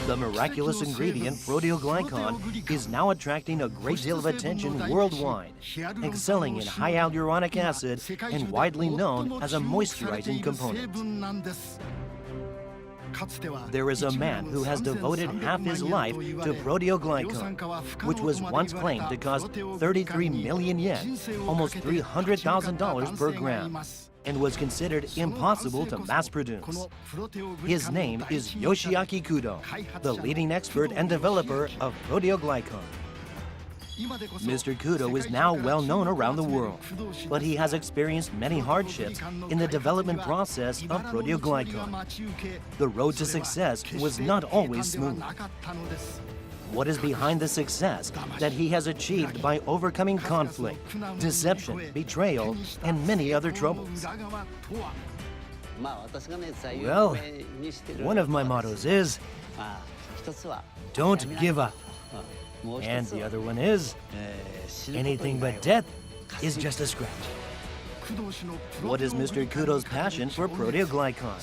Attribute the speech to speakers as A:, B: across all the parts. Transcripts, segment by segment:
A: The miraculous ingredient proteoglycan is now attracting a great deal of attention worldwide, excelling in high hyaluronic acid and widely known as a moisturizing component. There is a man who has devoted half his life to proteoglycan, which was once claimed to cost 33 million yen, almost $300,000 per gram, and was considered impossible to mass produce. His name is Yoshiaki Kudo, the leading expert and developer of proteoglycan. Mr. Kudo is now well known around the world, but he has experienced many hardships in the development process of proteoglycan. The road to success was not always smooth. What is behind the success that he has achieved by overcoming conflict, deception, betrayal, and many other troubles? Well, one of my mottos is, don't give up. And the other one is, anything but death is just a scratch. What is Mr. Kudo's passion for proteoglycan?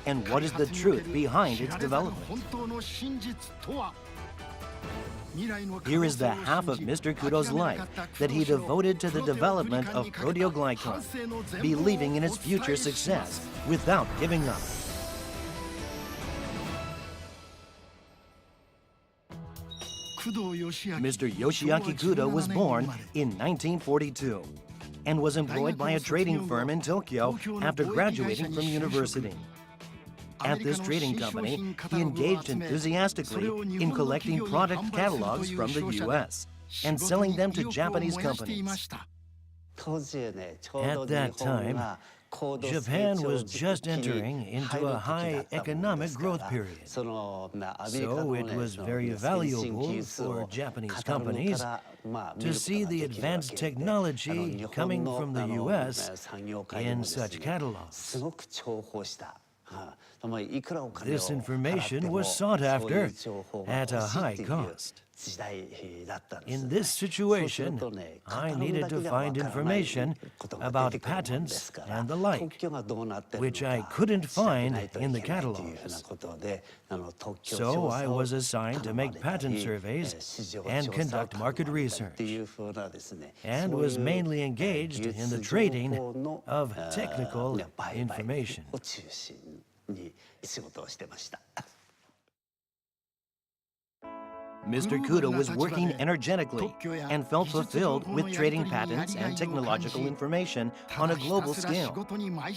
A: And what is the truth behind its development? Here is the half of Mr. Kudo's life that he devoted to the development of proteoglycan, believing in its future success without giving up. Mr. Yoshiaki Kudo was born in 1942 and was employed by a trading firm in Tokyo after graduating from university. At this trading company, he engaged enthusiastically in collecting product catalogs from the U.S. and selling them to Japanese companies. At that time, Japan was just entering into a high economic growth period. So it was very valuable for Japanese companies to see the advanced technology coming from the U.S. in such catalogs. This information was sought after at a high cost. In this situation, I needed to find information about patents and the like, which I couldn't find in the catalogs. So I was assigned to make patent surveys and conduct market research, and was mainly engaged in the trading of technical information. Mr. Kudo was working energetically and felt fulfilled with trading patents and technological information on a global scale.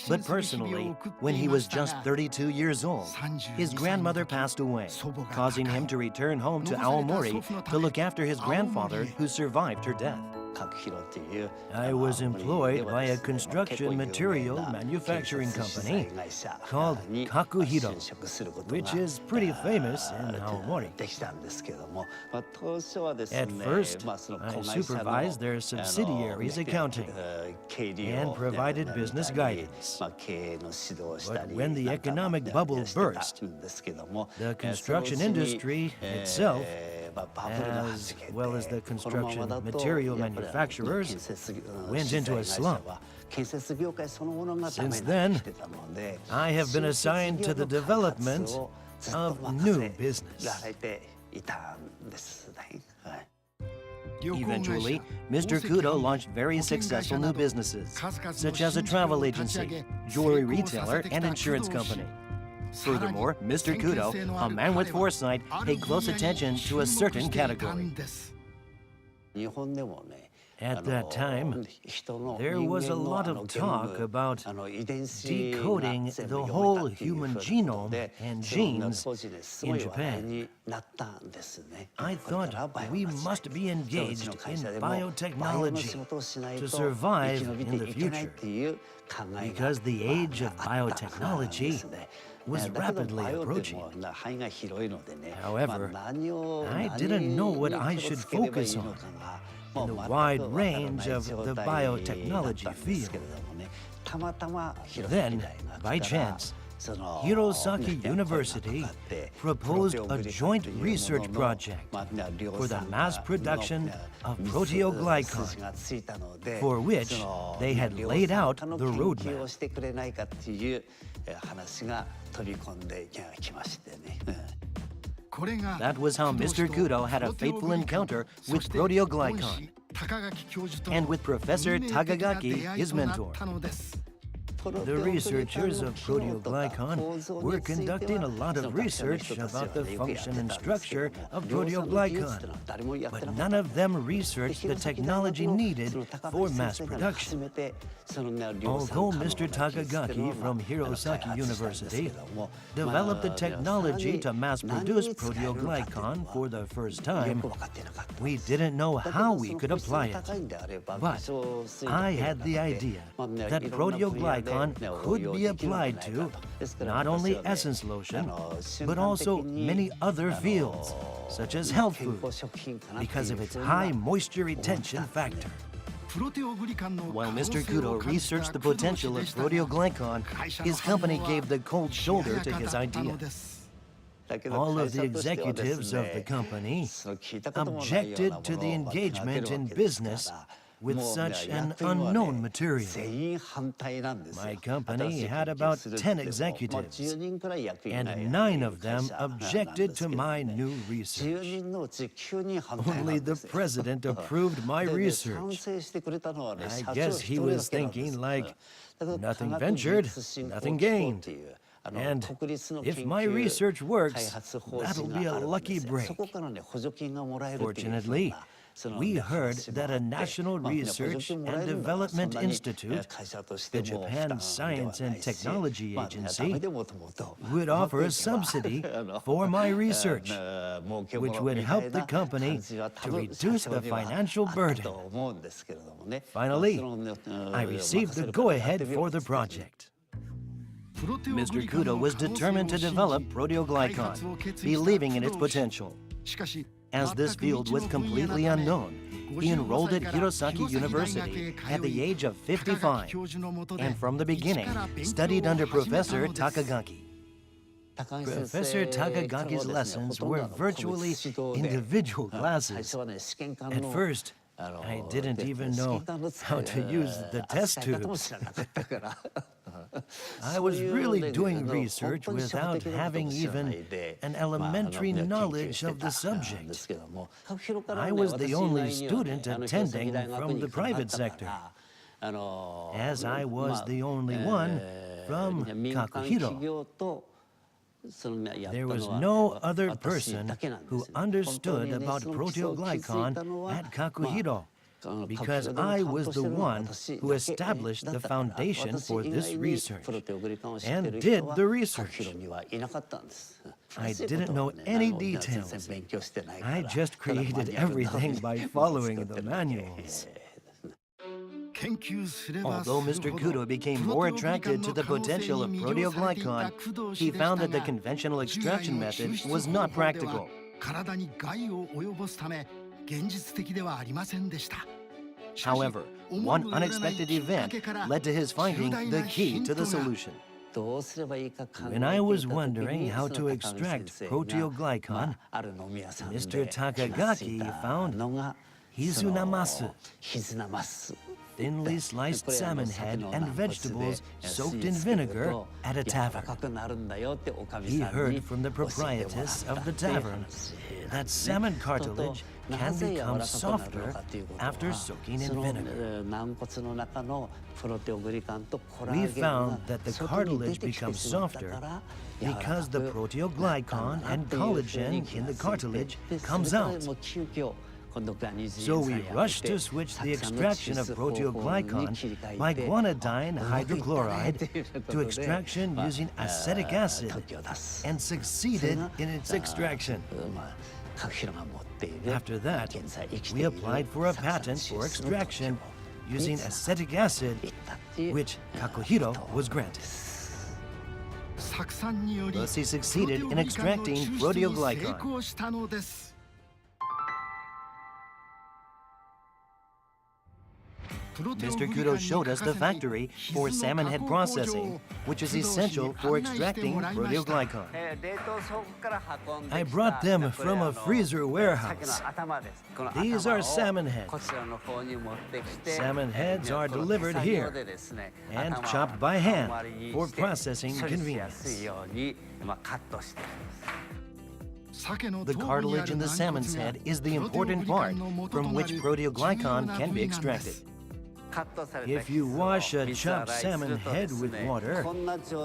A: But personally, when he was just 32 years old, his grandmother passed away, causing him to return home to Aomori to look after his grandfather who survived her death. I was employed by a construction material manufacturing company called Kakuhiro, which is pretty famous in Aomori. At first, I supervised their subsidiaries' accounting and provided business guidance. But when the economic bubble burst, the construction industry itself, as well as the construction material manufacturers, went into a slump. Since then, I have been assigned to the development of new business. Eventually, Mr. Kudo launched very successful new businesses, such as a travel agency, jewelry retailer, and insurance company. Furthermore, Mr. Kudo, a man with foresight, paid close attention to a certain category. At that time, there was a lot of talk about decoding the whole human genome and genes in Japan. I thought we must be engaged in biotechnology to survive in the future, because the age of biotechnology was rapidly approaching. However, I didn't know what I should focus on in the wide range of the biotechnology field. Then, by chance, Hirosaki University proposed a joint research project for the mass production of proteoglycan, for which they had laid out the roadmap. That was how Mr. Kudo had a fateful encounter with proteoglycan and with Professor Takagaki, his mentor. The researchers of proteoglycan were conducting a lot of research about the function and structure of proteoglycan, but none of them researched the technology needed for mass production. Although Mr. Takagaki from Hirosaki University developed the technology to mass-produce proteoglycan for the first time, we didn't know how we could apply it. But I had the idea that proteoglycan could be applied to not only essence lotion, but also many other fields, such as health food, because of its high moisture retention factor. While Mr. Kudo researched the potential of proteoglycan, his company gave the cold shoulder to his idea. All of the executives of the company objected to the engagement in business with such an unknown material. My company had about 10 executives, and 9 of them objected to my new research. Only the president approved my research. I guess he was thinking like, nothing ventured, nothing gained. And if my research works, that'll be a lucky break. Fortunately, we heard that a National Research and Development Institute, the Japan Science and Technology Agency, would offer a subsidy for my research, which would help the company to reduce the financial burden. Finally, I received the go-ahead for the project. Mr. Kudo was determined to develop proteoglycan, believing in its potential. As this field was completely unknown, he enrolled at Hirosaki University at the age of 55, and from the beginning studied under Professor Takagaki. Professor Takagaki's lessons were virtually individual classes. At first, I didn't even know how to use the test tubes. I was really doing research without having even an elementary knowledge of the subject. I was the only student attending from the private sector, as I was the only one from Kakuhiro. There was no other person who understood about proteoglycan at Kakuhiro, because I was the one who established the foundation for this research and did the research. I didn't know any details. I just created everything by following the manuals. Although Mr. Kudo became more attracted to the potential of proteoglycan, he found that the conventional extraction method was not practical. However, one unexpected event led to his finding the key to the solution. When I was wondering how to extract proteoglycan, Mr. Takagaki found hizunamasu, thinly sliced salmon head and vegetables soaked in vinegar at a tavern. He heard from the proprietress of the tavern that salmon cartilage can become softer after soaking in vinegar. We found that the cartilage becomes softer because the proteoglycan and collagen in the cartilage comes out. So we rushed to switch the extraction of proteoglycan by guanidine hydrochloride to extraction using acetic acid and succeeded in its extraction. After that, we applied for a patent for extraction using acetic acid, which Kakuhiro was granted. Thus he succeeded in extracting proteoglycan. Mr. Kudo showed us the factory for salmon head processing, which is essential for extracting proteoglycan. I brought them from a freezer warehouse. These are salmon heads. Salmon heads are delivered here and chopped by hand for processing convenience. The cartilage in the salmon's head is the important part from which proteoglycan can be extracted. If you wash a chopped salmon head with water,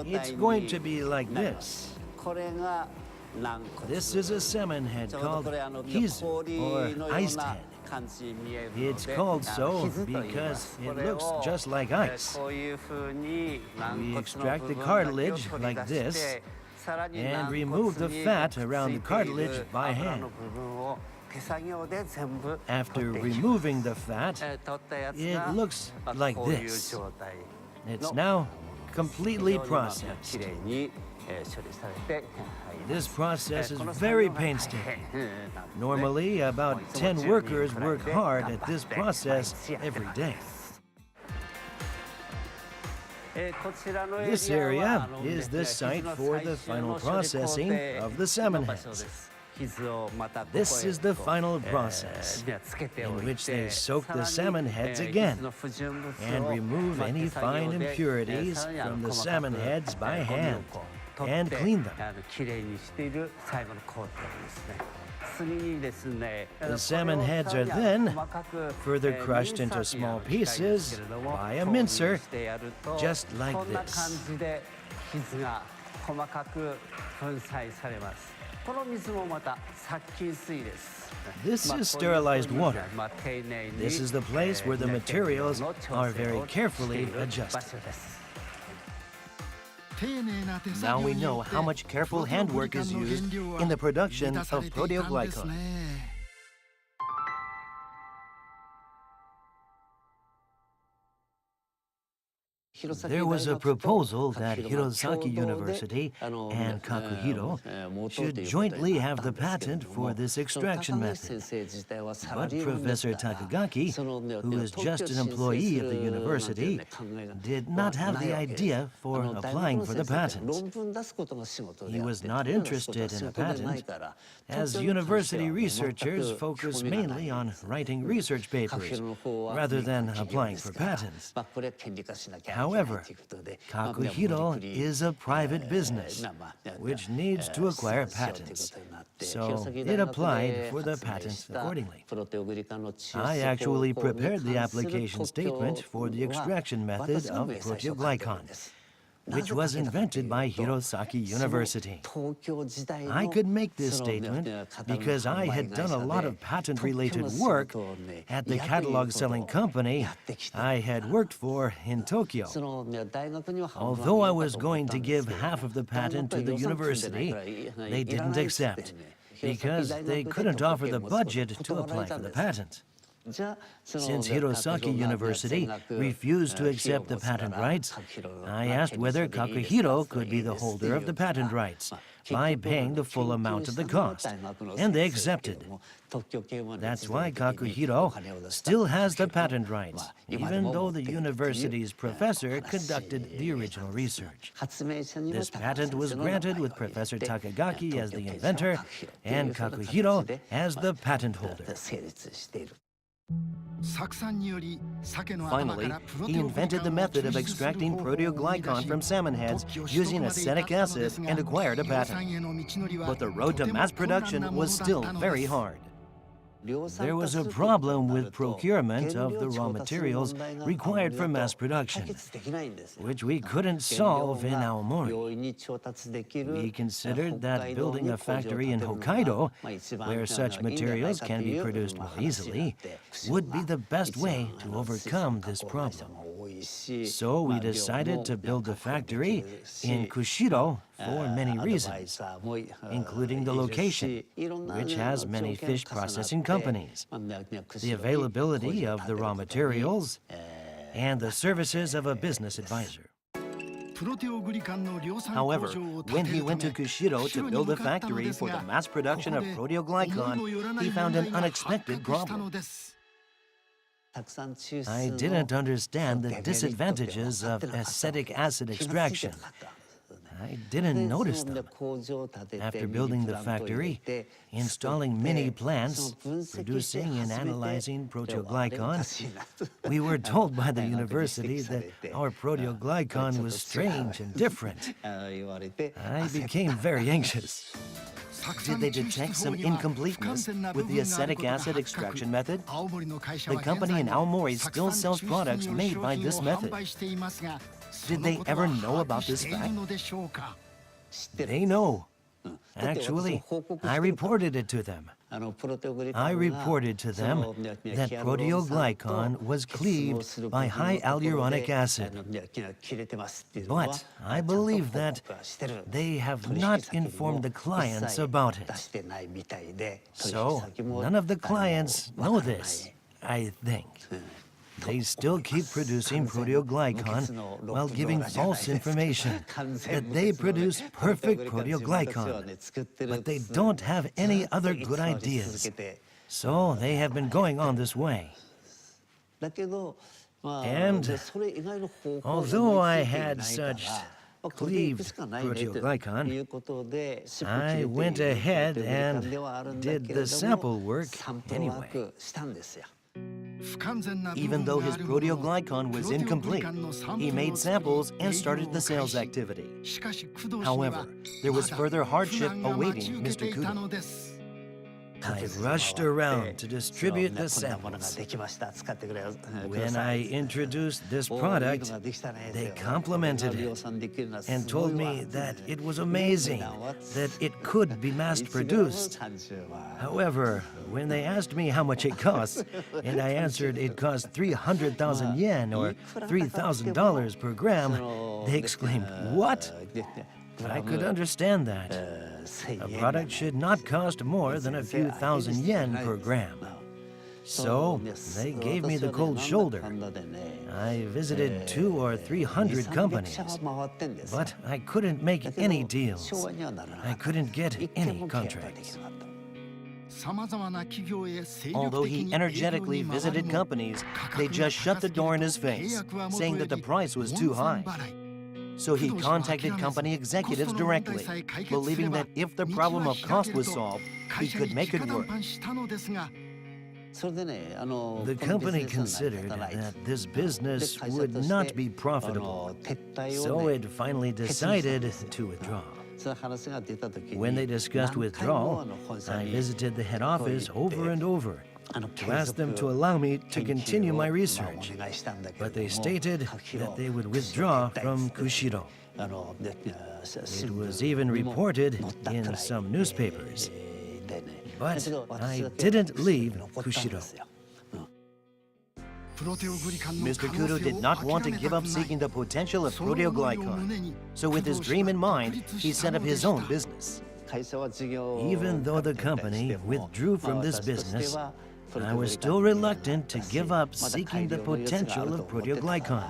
A: it's going to be like this. This is a salmon head called kizu, or iced head. It's called so because it looks just like ice. We extract the cartilage like this and remove the fat around the cartilage by hand. After removing the fat, it looks like this. It's now completely processed. This process is very painstaking. Normally, about 10 workers work hard at this process every day. This area is the site for the final processing of the salmon heads. This is the final process, in which they soak the salmon heads again and remove any fine impurities from the salmon heads by hand and clean them. The salmon heads are then further crushed into small pieces by a mincer, just like this. This is sterilized water. This is the place where the materials are very carefully adjusted. Now we know how much careful handwork is used in the production of proteoglycan. There was a proposal that Hirosaki University and Kakuhiro should jointly have the patent for this extraction method. But Professor Takagaki, who is just an employee of the university, did not have the idea for applying for the patent. He was not interested in a patent, as university researchers focus mainly on writing research papers rather than applying for patents. However, Kakuhiro is a private business, which needs to acquire patents, so it applied for the patent accordingly. I actually prepared the application statement for the extraction method of proteoglycan, which was invented by Hirosaki University. I could make this statement because I had done a lot of patent-related work at the catalog-selling company I had worked for in Tokyo. Although I was going to give half of the patent to the university, they didn't accept because they couldn't offer the budget to apply for the patent. Since Hirosaki University refused to accept the patent rights, I asked whether Kakuhiro could be the holder of the patent rights by paying the full amount of the cost, and they accepted. That's why Kakuhiro still has the patent rights, even though the university's professor conducted the original research. This patent was granted with Professor Takagaki as the inventor and Kakuhiro as the patent holder. Finally, he invented the method of extracting proteoglycan from salmon heads using acetic acid and acquired a patent. But the road to mass production was still very hard. There was a problem with procurement of the raw materials required for mass production, which we couldn't solve in Aomori. We considered that building a factory in Hokkaido, where such materials can be produced more easily, would be the best way to overcome this problem. So we decided to build a factory in Kushiro for many reasons, including the location, which has many fish processing companies, the availability of the raw materials, and the services of a business advisor. However, when he went to Kushiro to build a factory for the mass production of proteoglycan, he found an unexpected problem. I didn't understand the disadvantages of acetic acid extraction. I didn't notice them. After building the factory, installing many plants, producing and analyzing proteoglycan, we were told by the university that our proteoglycan was strange and different. I became very anxious. Did they detect some incompleteness with the acetic acid extraction method? The company in Aomori still sells products made by this method. Did they ever know about this fact? They know. Actually, I reported it to them. I reported to them that proteoglycan was cleaved by high hyaluronic acid. But I believe that they have not informed the clients about it. So none of the clients know this, I think. They still keep producing proteoglycan while giving false information that they produce perfect proteoglycan, but they don't have any other good ideas. So they have been going on this way. And although I had such cleaved proteoglycan, I went ahead and did the sample work anyway. Even though his proteoglycan was incomplete, he made samples and started the sales activity. However, there was further hardship awaiting Mr. Kudo. I rushed around to distribute the samples. When I introduced this product, they complimented it and told me that it was amazing, that it could be mass-produced. However, when they asked me how much it costs, and I answered it cost 300,000 yen or $3,000 per gram, they exclaimed, "What?" I could understand that. A product should not cost more than a few thousand yen per gram. So they gave me the cold shoulder. I visited 200 or 300 companies, but I couldn't make any deals. I couldn't get any contracts. Although he energetically visited companies, they just shut the door in his face, saying that the price was too high. So he contacted company executives directly, believing that if the problem of cost was solved, he could make it work. The company considered that this business would not be profitable, so it finally decided to withdraw. When they discussed withdrawal, I visited the head office over and over to ask them to allow me to continue my research, but they stated that they would withdraw from Kushiro. It was even reported in some newspapers. But I didn't leave Kushiro. Mr. Kudo did not want to give up seeking the potential of proteoglycan, so with his dream in mind, he set up his own business. Even though the company withdrew from this business, I was still reluctant to give up seeking the potential of proteoglycan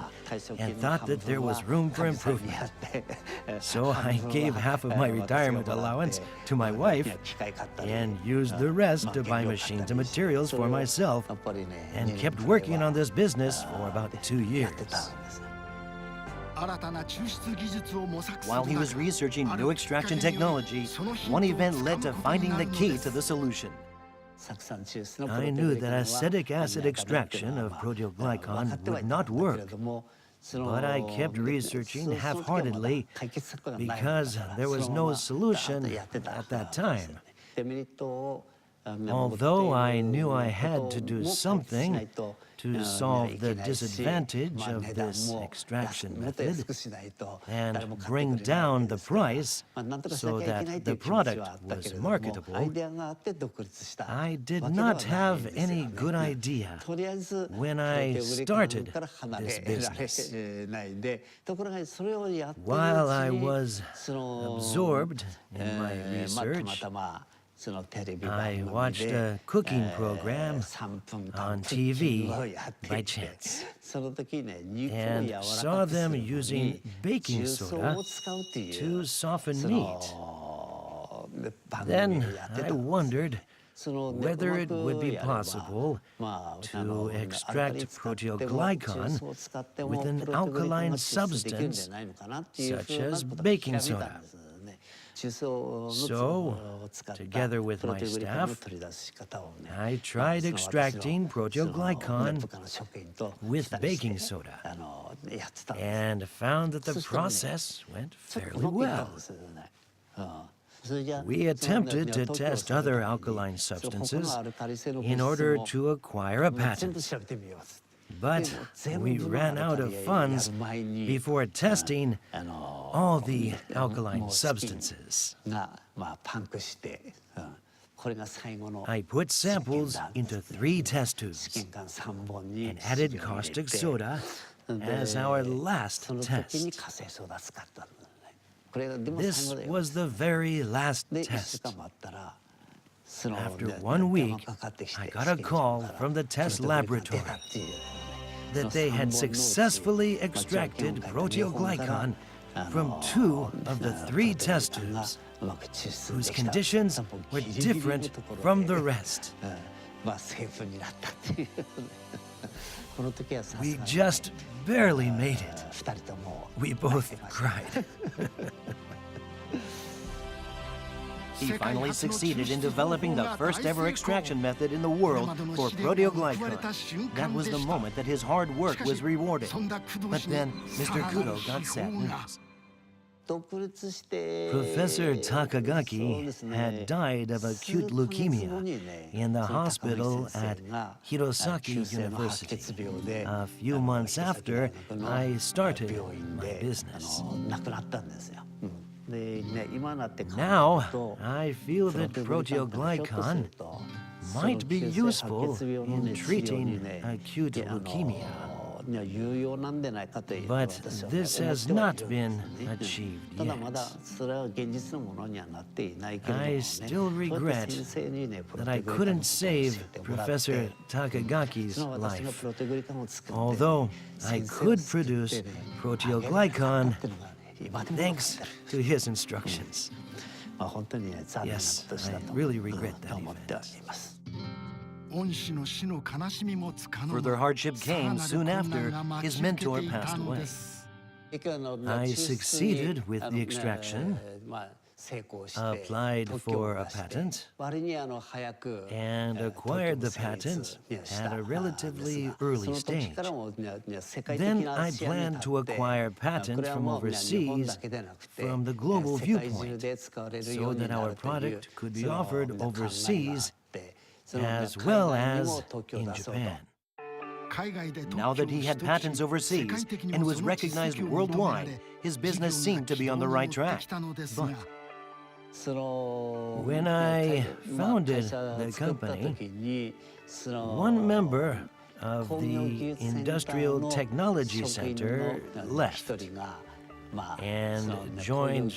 A: and thought that there was room for improvement. So I gave half of my retirement allowance to my wife and used the rest to buy machines and materials for myself and kept working on this business for about 2 years. While he was researching new extraction technology, one event led to finding the key to the solution. I knew that acetic acid extraction of proteoglycan would not work, but I kept researching half-heartedly because there was no solution at that time. Although I knew I had to do something to solve the disadvantage of this extraction method and bring down the price so that the product was marketable, I did not have any good idea when I started this business. While I was absorbed in my research, I watched a cooking program on TV by chance and saw them using baking soda to soften meat. Then I wondered whether it would be possible to extract proteoglycan with an alkaline substance such as baking soda. So, together with my staff, I tried extracting proteoglycan with baking soda and found that the process went fairly well. We attempted to test other alkaline substances in order to acquire a patent. But we ran out of funds before testing all the alkaline substances. I put samples into 3 test tubes and added caustic soda as our last test. This was the very last test. After 1 week, I got a call from the test laboratory that they had successfully extracted proteoglycan from 2 of the 3 test tubes, whose conditions were different from the rest. We just barely made it. We both cried. He finally succeeded in developing the first ever extraction method in the world for proteoglycan. That was the moment that his hard work was rewarded. But then Mr. Kudo got sad news. Professor Takagaki had died of acute leukemia in the hospital at Hirosaki University. A few months after, I started my business. Now, I feel that proteoglycan might be useful in treating acute leukemia. But this has not been achieved yet. I still regret that I couldn't save Professor Takagaki's life, although I could produce proteoglycan thanks to his instructions. Yes, I really regret that event. Further hardship came soon after his mentor passed away. I succeeded with the extraction, applied for a patent, and acquired the patent at a relatively early stage. Then I planned to acquire patents from overseas from the global viewpoint, so that our product could be offered overseas as well as in Japan. Now that he had patents overseas and was recognized worldwide, his business seemed to be on the right track. But when I founded the company, one member of the Industrial Technology Center left and joined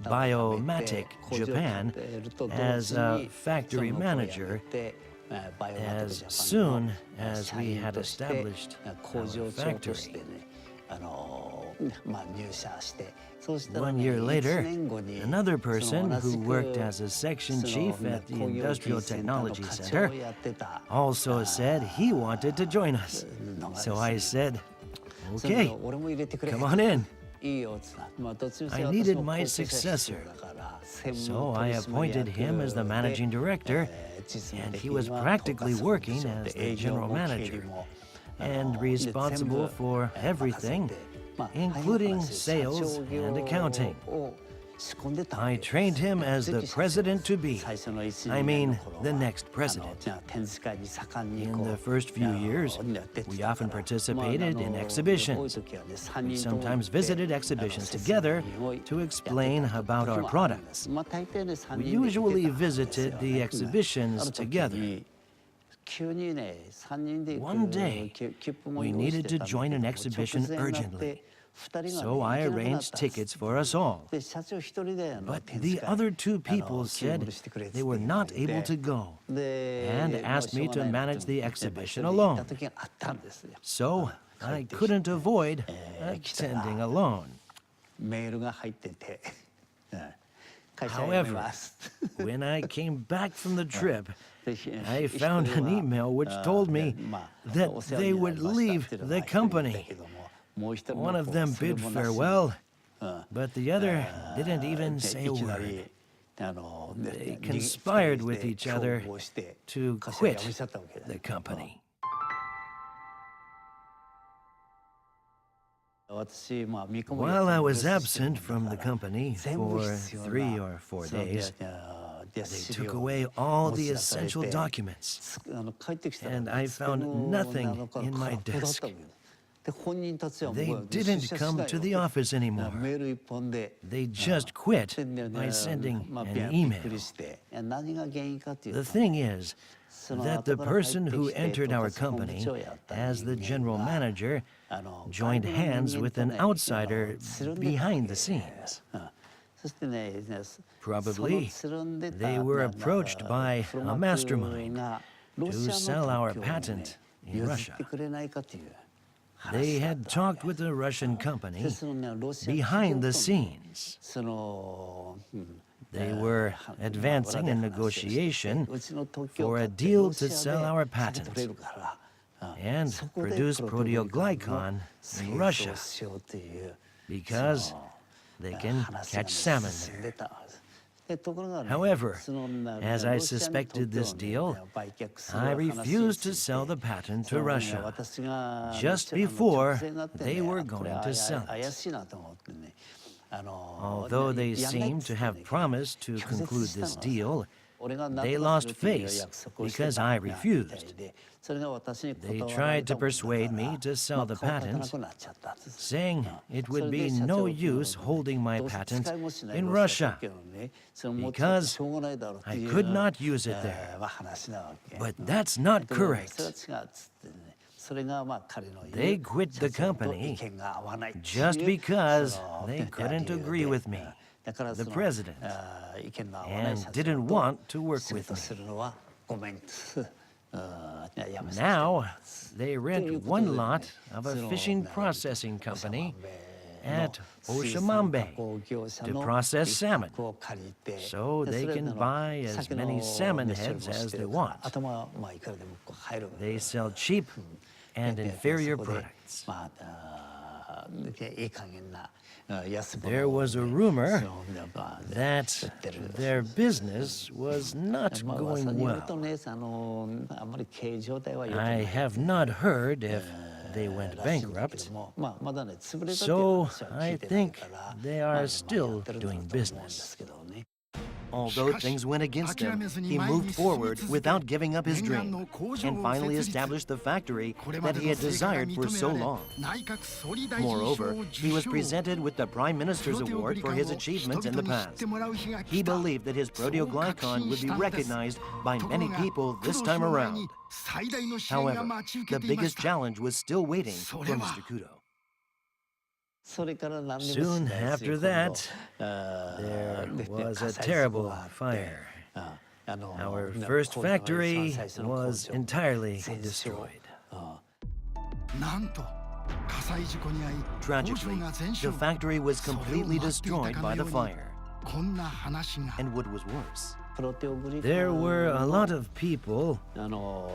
A: Biomatic Japan as a factory manager as soon as we had established our factory. 1 year later, another person who worked as a section chief at the Industrial Technology Center also said he wanted to join us. So I said, okay, come on in. I needed my successor, so I appointed him as the managing director, and he was practically working as the general manager and responsible for everything, including sales and accounting. I trained him as the president-to-be. I mean, the next president. In the first few years, we often participated in exhibitions. We sometimes visited exhibitions together to explain about our products. We usually visited the exhibitions together. One day, we needed to join an exhibition urgently. So I arranged tickets for us all. But the other 2 people said they were not able to go and asked me to manage the exhibition alone. So I couldn't avoid attending alone. However, when I came back from the trip, I found an email which told me that they would leave the company. One of them bid farewell, but the other didn't even say a word. They conspired with each other to quit the company. While I was absent from the company for 3 or 4 days, they took away all the essential documents, and I found nothing in my desk. They didn't come to the office anymore. They just quit by sending an email. The thing is that the person who entered our company as the general manager joined hands with an outsider behind the scenes. Probably they were approached by a mastermind to sell our patent in Russia. They had talked with a Russian company behind the scenes. They were advancing a negotiation for a deal to sell our patent and produce proteoglycan in Russia because they can catch salmon there. However, as I suspected this deal, I refused to sell the patent to Russia just before they were going to sell it. Although they seemed to have promised to conclude this deal, they lost face because I refused. They tried to persuade me to sell the patent, saying it would be no use holding my patent in Russia because I could not use it there. But that's not correct. They quit the company just because they couldn't agree with me, the president, and didn't want to work with me. Now, they rent one lot of a fishing processing company at Oshamambe to process salmon, so they can buy as many salmon heads as they want. They sell cheap and inferior products. There was a rumor that their business was not going well. I have not heard if they went bankrupt, so I think they are still doing business. Although things went against him, he moved forward without giving up his dream and finally established the factory that he had desired for so long. Moreover, he was presented with the Prime Minister's Award for his achievements in the past. He believed that his proteoglycan would be recognized by many people this time around. However, the biggest challenge was still waiting for Mr. Kudo. Soon after that, there was a terrible fire. Our first factory was entirely destroyed. Tragically, the factory was completely destroyed by the fire. And what was worse, there were a lot of people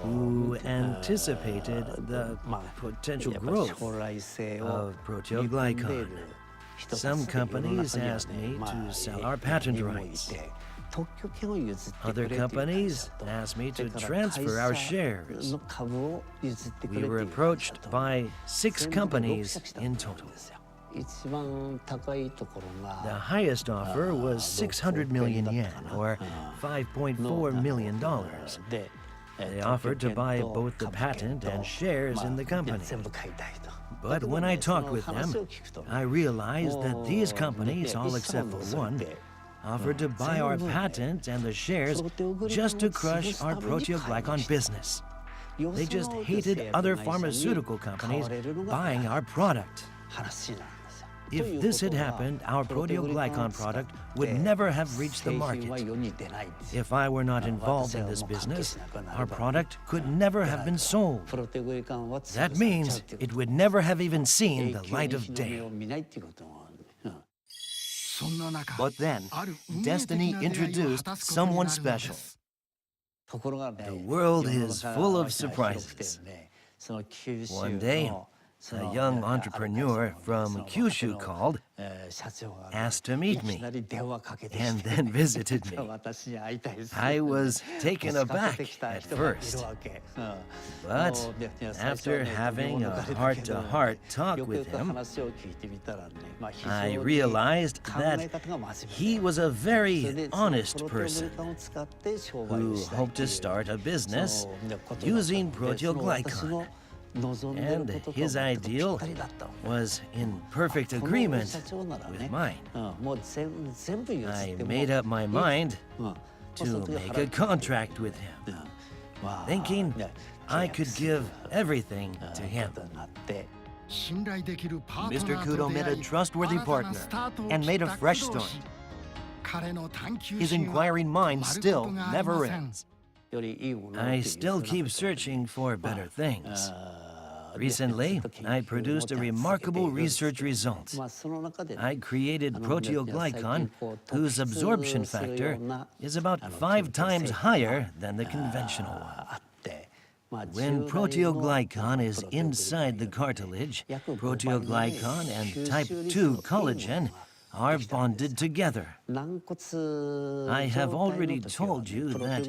A: who anticipated the potential growth of proteoglycan. Some companies asked me to sell our patent rights. Other companies asked me to transfer our shares. We were approached by 6 companies in total. The highest offer was 600 million yen, or $5.4 million. They offered to buy both the patent and shares in the company. But when I talked with them, I realized that these companies, all except for one, offered to buy our patent and the shares just to crush our proteoglycan business. They just hated other pharmaceutical companies buying our product. If this had happened, our proteoglycan product would never have reached the market. If I were not involved in this business, our product could never have been sold. That means it would never have even seen the light of day. But then, destiny introduced someone special. The world is full of surprises. One day, A young entrepreneur from Kyushu called, asked to meet me, and then visited me. I was taken aback at first, but after having a heart-to-heart talk with him, I realized that he was a very honest person who hoped to start a business using proteoglycan. And his ideal was in perfect agreement with mine. I made up my mind to make a contract with him, thinking I could give everything to him. Mr. Kudo met a trustworthy partner and made a fresh start. His inquiring mind still never ends. I still keep searching for better things. Recently, I produced a remarkable research result. I created proteoglycan whose absorption factor is about 5 times higher than the conventional one. When proteoglycan is inside the cartilage, proteoglycan and type 2 collagen are bonded together. I have already told you that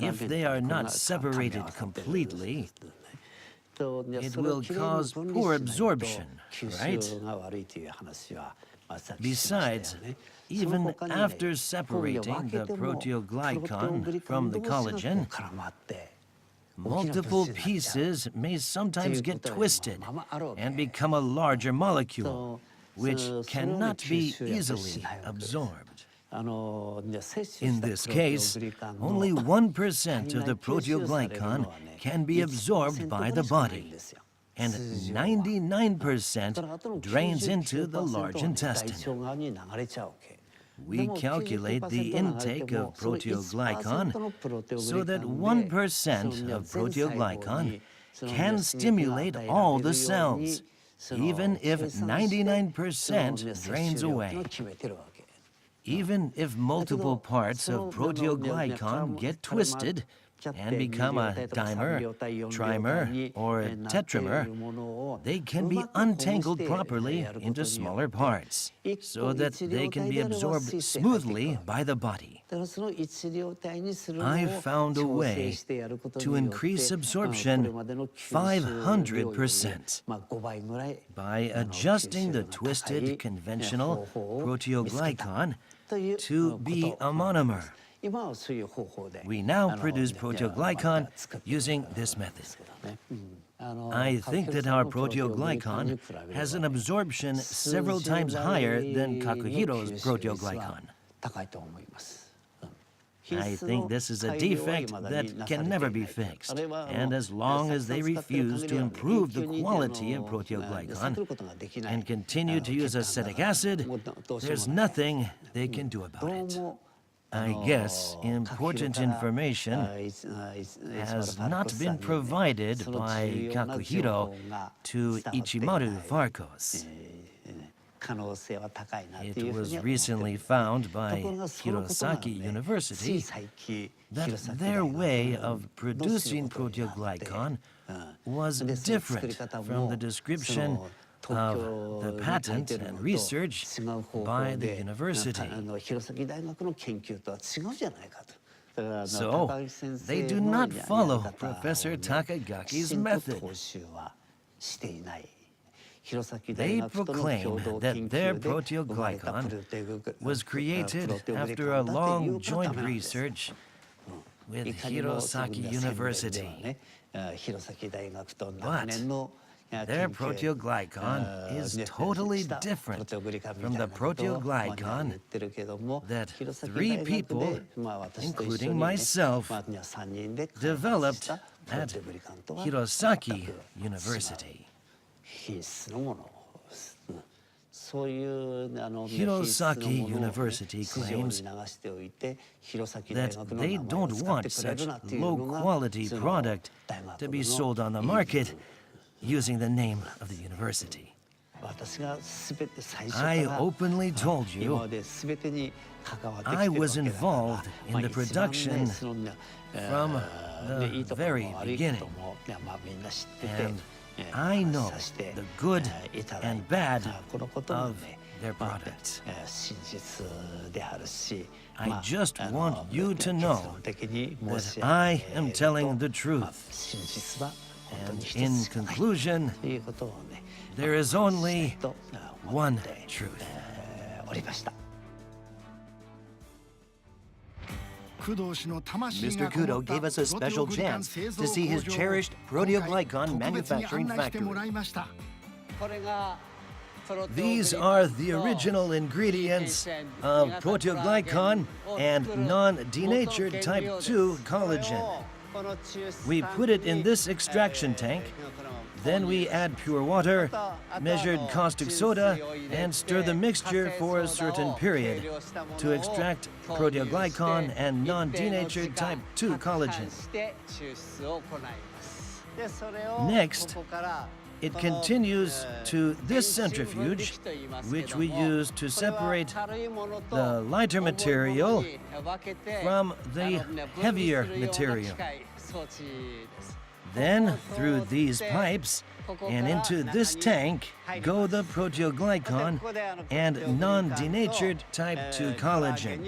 A: if they are not separated completely, it will cause poor absorption, right? Besides, even after separating the proteoglycan from the collagen, multiple pieces may sometimes get twisted and become a larger molecule, which cannot be easily absorbed. In this case, only 1% of the proteoglycan can be absorbed by the body, and 99% drains into the large intestine. We calculate the intake of proteoglycan so that 1% of proteoglycan can stimulate all the cells, even if 99% drains away. Even if multiple parts of proteoglycan get twisted and become a dimer, trimer, or tetramer, they can be untangled properly into smaller parts so that they can be absorbed smoothly by the body. I found a way to increase absorption 500% by adjusting the twisted conventional proteoglycan to be a monomer. We now produce proteoglycan using this method. I think that our proteoglycan has an absorption several times higher than Kakuhiro's proteoglycan. I think this is a defect that can never be fixed, and as long as they refuse to improve the quality of proteoglycan and continue to use acetic acid, there's nothing they can do about it. I guess important information has not been provided by Kakuhiro to Ichimaru Farkos. It was recently found by Hirosaki University that their way of producing proteoglycan was different from the description of the patent and research by the university. So, they do not follow Professor Takagaki's method. They proclaim that their proteoglycan was created after a long joint research with Hirosaki University. But their proteoglycan is totally different from the proteoglycan that 3 people, including myself, developed at Hirosaki University. Hirosaki University claims that they don't want such low-quality product to be sold on the market using the name of the university. I openly told you I was involved in the production from the very beginning, and I know the good and bad of their product. I just want you to know that I am telling the truth. And in conclusion, there is only one truth. Mr. Kudo gave us a special chance to see his cherished proteoglycan manufacturing factory. These are the original ingredients of proteoglycan and non-denatured type 2 collagen. We put it in this extraction tank, then we add pure water, measured caustic soda, and stir the mixture for a certain period to extract proteoglycan and non-denatured type 2 collagen. Next, it continues to this centrifuge, which we use to separate the lighter material from the heavier material. Then, through these pipes and into this tank go the proteoglycan and non-denatured type 2 collagen.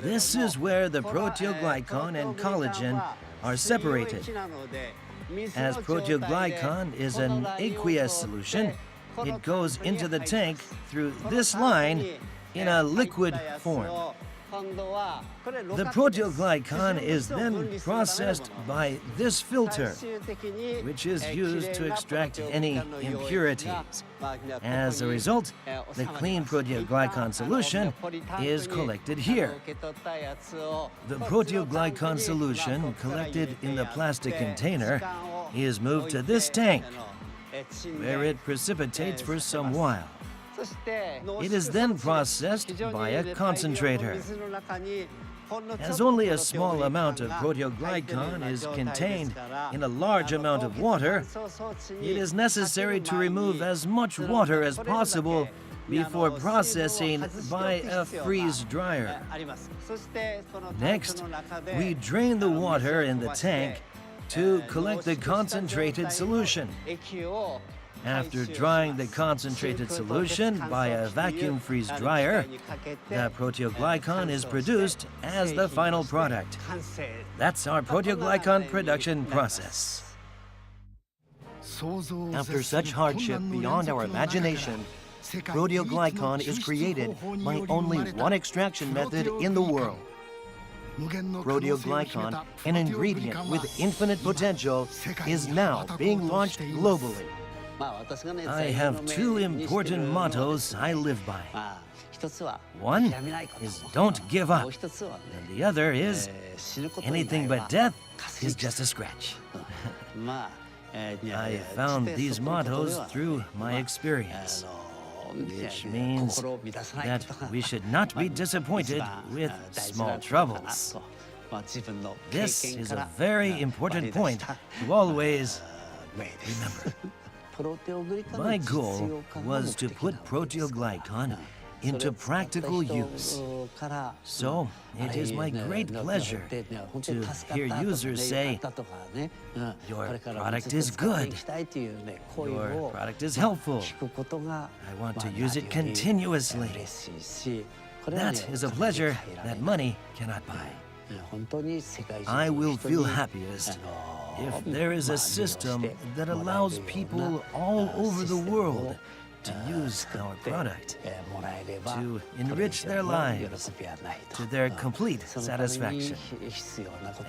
A: This is where the proteoglycan and collagen are separated. As proteoglycan is an aqueous solution, it goes into the tank through this line in a liquid form. The proteoglycan is then processed by this filter, which is used to extract any impurities. As a result, the clean proteoglycan solution is collected here. The proteoglycan solution collected in the plastic container is moved to this tank, where it precipitates for some while. It is then processed by a concentrator. As only a small amount of proteoglycan is contained in a large amount of water, it is necessary to remove as much water as possible before processing by a freeze dryer. Next, we drain the water in the tank to collect the concentrated solution. After drying the concentrated solution by a vacuum freeze dryer, the proteoglycan is produced as the final product. That's our proteoglycan production process. After such hardship beyond our imagination, proteoglycan is created by only one extraction method in the world. Proteoglycan, an ingredient with infinite potential, is now being launched globally. I have two important mottos I live by. One is don't give up, and the other is anything but death is just a scratch. I found these mottos through my experience, which means that we should not be disappointed with small troubles. This is a very important point to always remember. My goal was to put proteoglycan into practical use. So, it is my great pleasure to hear users say, "Your product is good. Your product is helpful. I want to use it continuously." That is a pleasure that money cannot buy. I will feel happiest if there is a system that allows people all over the world to use our product, to enrich their lives to their complete satisfaction.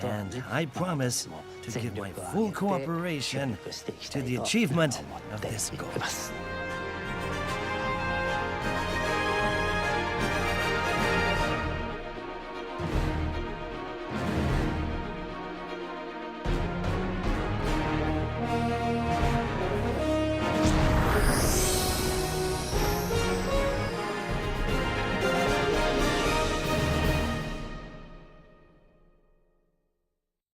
A: And I promise to give my full cooperation to the achievement of this goal.